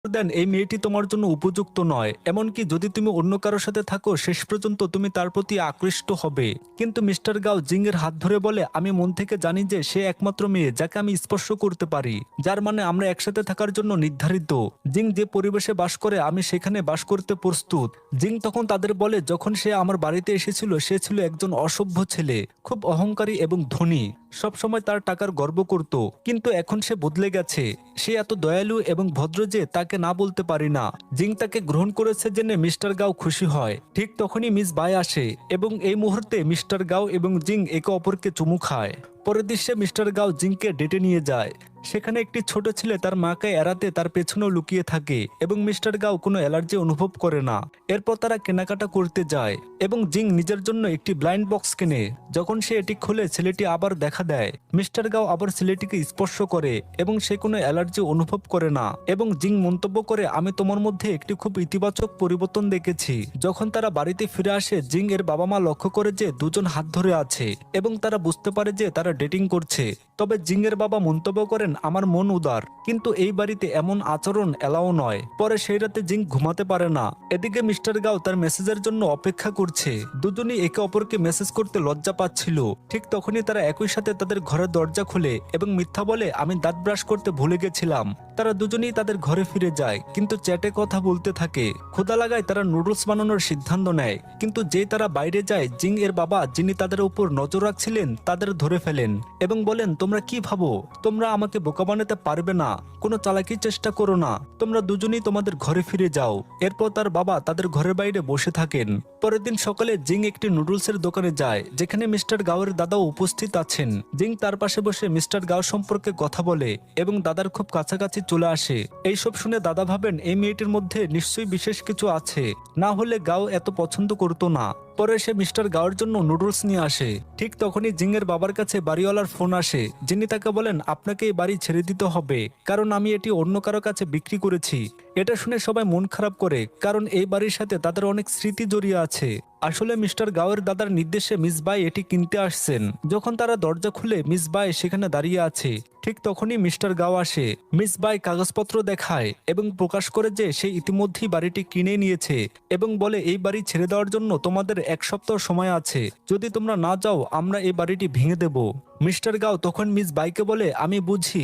দেন এই মেয়েটি তোমার জন্য উপযুক্ত নয়, এমনকি যদি তুমি অন্য কারোর সাথে থাকো শেষ পর্যন্ত তুমি তার প্রতি আকৃষ্ট হবে। কিন্তু মিস্টার গাও জিং এর হাত ধরে বলে, আমি মন থেকে জানি যে সে একমাত্র মেয়ে যাকে আমি স্পর্শ করতে পারি, যার মানে আমরা একসাথে থাকার জন্য নির্ধারিত। জিং যে পরিবেশে বাস করে আমি সেখানে বাস করতে প্রস্তুত। জিং তখন তাদের বলে, যখন সে আমার বাড়িতে এসেছিল সে ছিল একজন অসভ্য ছেলে, খুব অহংকারী এবং ধনী, সব সময় তার টাকার গর্ব করত। কিন্তু এখন সে বদলে গেছে, সে এত দয়ালু এবং ভদ্র যে তাকে না বলতে পারি না। জিং তাকে গ্রহণ করেছে জেনে মিস্টার গাও খুশি হয়। ঠিক তখনই মিস বাই আসে এবং এই মুহূর্তে মিস্টার গাও এবং জিং একে অপরকে চুমু খায়। পরের দৃশ্যে মিস্টার গাও জিংকে ডেটে নিয়ে যায়। সেখানে একটি ছোট ছেলে তার মাকে এড়াতে তার পেছনেও লুকিয়ে থাকে এবং মিস্টার গাও কোনো অ্যালার্জি অনুভব করে না। এরপর তারা কেনাকাটা করতে যায় এবং জিং নিজের জন্য একটি ব্লাইন্ড বক্স কেনে। যখন সে এটি খুলে ছেলেটি আবার দেখা দেয়। মিস্টার গাও আবার ছেলেটিকে স্পর্শ করে এবং সে কোনো অ্যালার্জি অনুভব করে না এবং জিং মন্তব্য করে, আমি তোমার মধ্যে একটি খুব ইতিবাচক পরিবর্তন দেখেছি। যখন তারা বাড়িতে ফিরে আসে জিং এর বাবা মা লক্ষ্য করে যে দুজন হাত ধরে আছে এবং তারা বুঝতে পারে যে তারা ডেটিং করছে। তবে জিং এর বাবা মন্তব্য করেন, আমার মন উদার, কিন্তু এই বাড়িতে এমন আচরণ এলাও নয়। পরে সেই রাতে জিং ঘুমাতে পারে না। এদিকে মিস্টার গাও তার মেসেজের জন্য অপেক্ষা করছে। দুজনই একে অপরকে মেসেজ করতে লজ্জা পাচ্ছিল। ঠিক তখনই তারা একই সাথে তাদের ঘরের দরজা খুলে এবং মিথ্যা বলে, আমি দাঁত ব্রাশ করতে ভুলে গেছিলাম। তারা দুজনেই তাদের ঘরে ফিরে যায় কিন্তু চ্যাটে কথা বলতে থাকে। ক্ষুধা লাগায় তারা নুডলস বানানোর সিদ্ধান্ত নেয়, কিন্তু যেই তারা বাইরে যায় জিং এর বাবা, যিনি তাদের উপর নজর রাখছিলেন, তাদের ধরে ফেলেন এবং বলেন, তোমরা কি ভাবো তোমরা আমাকে বোকা বানাতে পারবে না? কোনো চালাকির চেষ্টা করো না, তোমরা দুজনেই তোমাদের ঘরে ফিরে যাও। এরপর তার বাবা তাদের ঘরের বাইরে বসে থাকেন। পরের দিন সকালে জিং একটি নুডলসের দোকানে যায় যেখানে মিস্টার গাওয়ের দাদাও উপস্থিত আছেন। জিং তার পাশে বসে মিস্টার গাও সম্পর্কে কথা বলে এবং দাদার খুব কাছাকাছি চলে আসে। এইসব শুনে দাদা ভাবেন এই মেয়েটির মধ্যে নিশ্চয়ই বিশেষ কিছু আছে, না হলে গাও এত পছন্দ করতো না। পরে সে মিস্টার গাওয়ার জন্য নুডলস নিয়ে আসে। ঠিক তখনই জিং এর বাবার কাছে বাড়িওয়ালার ফোন আসে, যিনি তাকে বলেন, আপনাকে এই বাড়ি ছেড়ে দিতে হবে, কারণ আমি এটি অন্য কারো কাছে বিক্রি করেছি। এটা শুনে সবাই মন খারাপ করে, কারণ এই বাড়ির সাথে তাদের অনেক স্মৃতি জড়িয়ে আছে। আসলে মিস্টার গাওয়ের দাদার নির্দেশে মিস বাই এটি কিনতে আসছেন। যখন তারা দরজা খুলে মিস বাই সেখানে দাঁড়িয়ে আছে। ঠিক তখনই মিস্টার গাও আসে। মিস বাই কাগজপত্র দেখায় এবং প্রকাশ করে যে সে ইতিমধ্যেই বাড়িটি কিনে নিয়েছে এবং বলে, এই বাড়ি ছেড়ে দেওয়ার জন্য তোমাদের 1 সপ্তাহ সময় আছে, যদি তোমরা না যাও আমরা এই বাড়িটি ভেঙে দেব। মিস্টার গাও তখন মিস বাইকে বলে, আমি বুঝি